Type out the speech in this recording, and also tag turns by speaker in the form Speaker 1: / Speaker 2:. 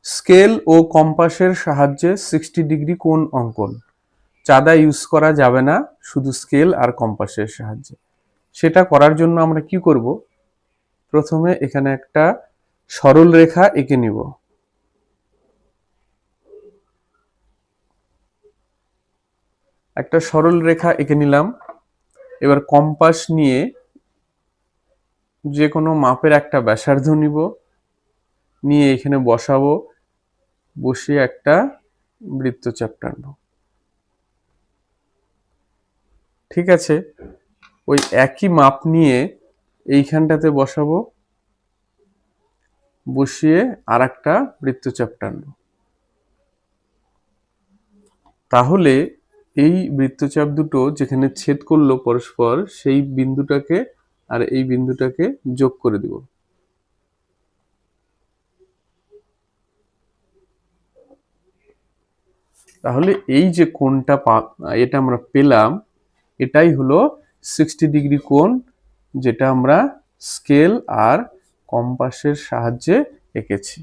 Speaker 1: Scale ও কম্পাসের সাহায্যে 60 degree কোণ অঙ্কন। চাঁদা ইউজ করা যাবে না, শুধু স্কেল আর কম্পাসের সাহায্যে। সেটা করার জন্য আমরা কি করব? প্রথমে এখানে একটা সরল রেখা এঁকে নিব। একটা সরল রেখা এঁকে নিলাম। এবার কম্পাস নিয়ে যে কোনো মাপের একটা ব্যাসার্ধ নিব, নিয়ে এখানে বসাবো, বসিয়ে একটা বৃত্তচাপ টানবো। ঠিক আছে, ওই একই মাপ নিয়ে এইখানটাতে বসাবো, বসিয়ে আর একটা বৃত্তচাপ টানবো। তাহলে এই বৃত্তচাপ দুটো যেখানে ছেদ করলো পরস্পর, সেই বিন্দুটাকে আর এই বিন্দুটাকে যোগ করে দিব। তাহলে এই যে কোণটা এটা আমরা পেলাম, এটাই হলো 60 ডিগ্রি কোণ, যেটা আমরা স্কেল আর কম্পাসের সাহায্যে এঁকেছি।